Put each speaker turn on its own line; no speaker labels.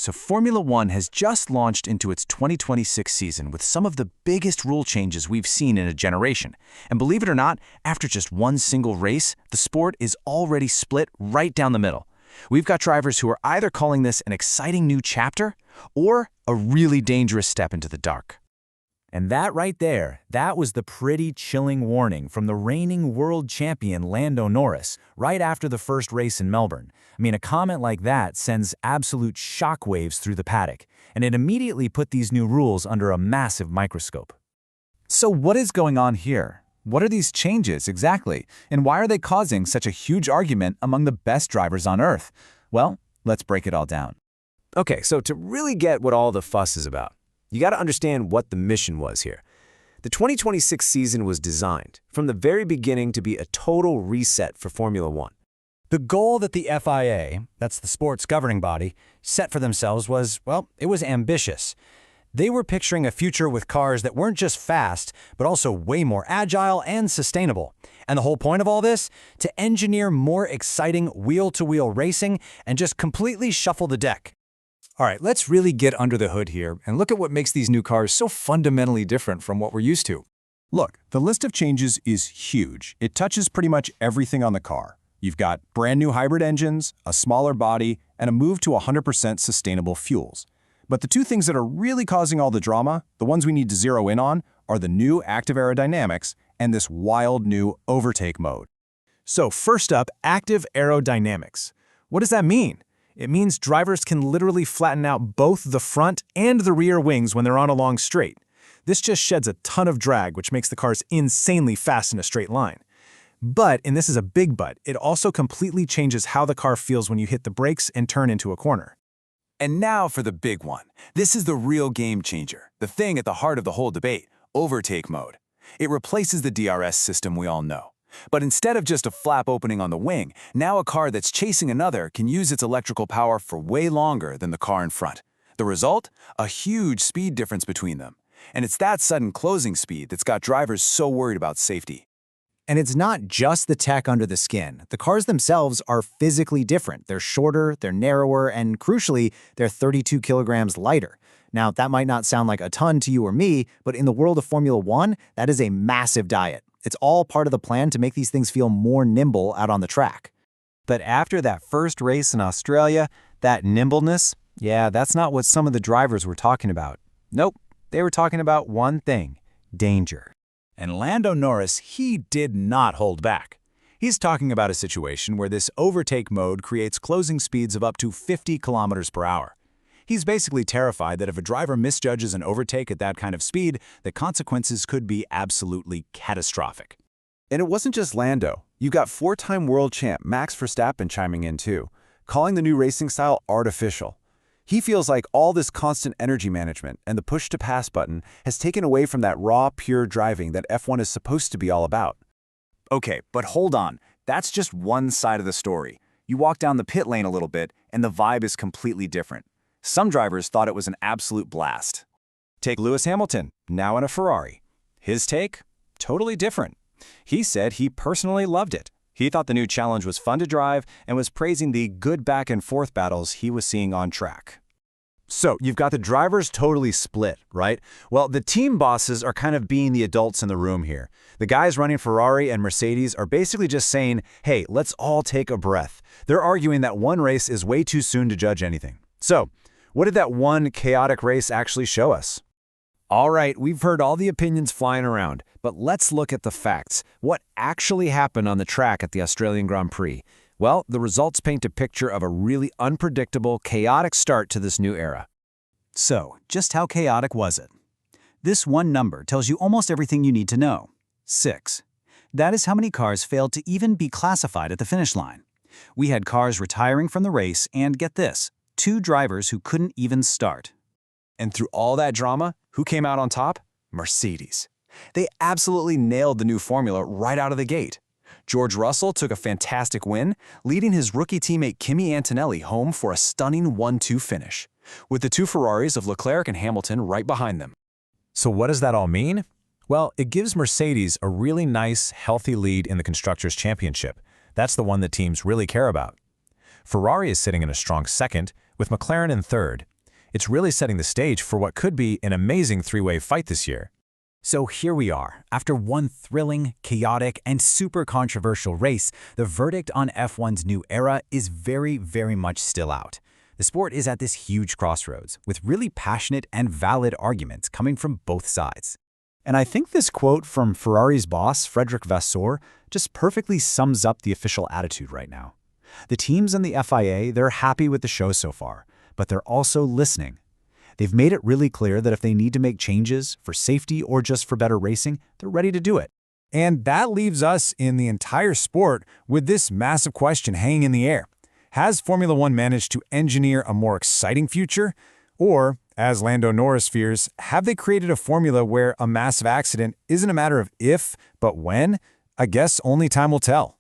So Formula One has just launched into its 2026 season with some of the biggest rule changes we've seen in a generation. And believe it or not, after just one single race, the sport is already split right down the middle. We've got drivers who are either calling this an exciting new chapter or a really dangerous step into the dark.
And that right there, that was the pretty chilling warning from the reigning world champion Lando Norris right after the first race in Melbourne. I mean, a comment like that sends absolute shockwaves through the paddock, and it immediately put these new rules under a massive microscope.
So what is going on here? What are these changes exactly, and why are they causing such a huge argument among the best drivers on Earth? Well, let's break it all down.
Okay, so to really get what all the fuss is about, you got to understand what the mission was here. The 2026 season was designed from the very beginning to be a total reset for Formula One.
The goal that the FIA, that's the sport's governing body, set for themselves was, well, it was ambitious. They were picturing a future with cars that weren't just fast, but also way more agile and sustainable. And the whole point of all this? To engineer more exciting wheel-to-wheel racing and just completely shuffle the deck.
All right, let's really get under the hood here and look at what makes these new cars so fundamentally different from what we're used to.
Look, the list of changes is huge. It touches pretty much everything on the car. You've got brand new hybrid engines, a smaller body, and a move to 100% sustainable fuels. But the two things that are really causing all the drama, the ones we need to zero in on, are the new active aerodynamics and this wild new overtake mode.
So first up, active aerodynamics. What does that mean? It means drivers can literally flatten out both the front and the rear wings when they're on a long straight. This just sheds a ton of drag, which makes the cars insanely fast in a straight line. But, and this is a big but, it also completely changes how the car feels when you hit the brakes and turn into a corner.
And now for the big one. This is the real game changer, the thing at the heart of the whole debate, overtake mode. It replaces the DRS system we all know. But instead of just a flap opening on the wing, now a car that's chasing another can use its electrical power for way longer than the car in front. The result? A huge speed difference between them. And it's that sudden closing speed that's got drivers so worried about safety.
And it's not just the tech under the skin. The cars themselves are physically different. They're shorter, they're narrower, and crucially, they're 32 kilograms lighter. Now, that might not sound like a ton to you or me, but in the world of Formula One, that is a massive diet. It's all part of the plan to make these things feel more nimble out on the track.
But after that first race in Australia, that nimbleness, yeah, that's not what some of the drivers were talking about. Nope, they were talking about one thing: danger.
And Lando Norris, he did not hold back. He's talking about a situation where this overtake mode creates closing speeds of up to 50 kilometers per hour. He's basically terrified that if a driver misjudges an overtake at that kind of speed, the consequences could be absolutely catastrophic.
And it wasn't just Lando. You got four-time world champ Max Verstappen chiming in too, calling the new racing style artificial. He feels like all this constant energy management and the push-to-pass button has taken away from that raw, pure driving that F1 is supposed to be all about.
Okay, but hold on. That's just one side of the story. You walk down the pit lane a little bit, and the vibe is completely different. Some drivers thought it was an absolute blast.
Take Lewis Hamilton, now in a Ferrari. His take? Totally different. He said he personally loved it. He thought the new challenge was fun to drive and was praising the good back and forth battles he was seeing on track. So you've got the drivers totally split, right? Well, the team bosses are kind of being the adults in the room here. The guys running Ferrari and Mercedes are basically just saying, hey, let's all take a breath. They're arguing that one race is way too soon to judge anything. So, what did that one chaotic race actually show us?
All right, we've heard all the opinions flying around, but let's look at the facts. What actually happened on the track at the Australian Grand Prix? Well, the results paint a picture of a really unpredictable, chaotic start to this new era.
So, just how chaotic was it? This one number tells you almost everything you need to know. 6. That is how many cars failed to even be classified at the finish line. We had cars retiring from the race and, get this, 2 drivers who couldn't even start.
And through all that drama, who came out on top? Mercedes. They absolutely nailed the new formula right out of the gate. George Russell took a fantastic win, leading his rookie teammate Kimi Antonelli home for a stunning 1-2 finish, with the 2 Ferraris of Leclerc and Hamilton right behind them.
So what does that all mean? Well, it gives Mercedes a really nice, healthy lead in the Constructors' Championship. That's the one that teams really care about. Ferrari is sitting in a strong second, with McLaren in third,
It's really setting the stage for what could be an amazing three-way fight this year.
So here we are. After one thrilling, chaotic, and super controversial race, the verdict on F1's new era is very, very much still out. The sport is at this huge crossroads, with really passionate and valid arguments coming from both sides.
And I think this quote from Ferrari's boss, Frederick Vasseur, just perfectly sums up the official attitude right now. The teams and the FIA, they're happy with the show so far, but they're also listening. They've made it really clear that if they need to make changes for safety or just for better racing, they're ready to do it.
And that leaves us in the entire sport with this massive question hanging in the air. Has Formula One managed to engineer a more exciting future? Or, as Lando Norris fears, have they created a formula where a massive accident isn't a matter of if, but when? I guess only time will tell.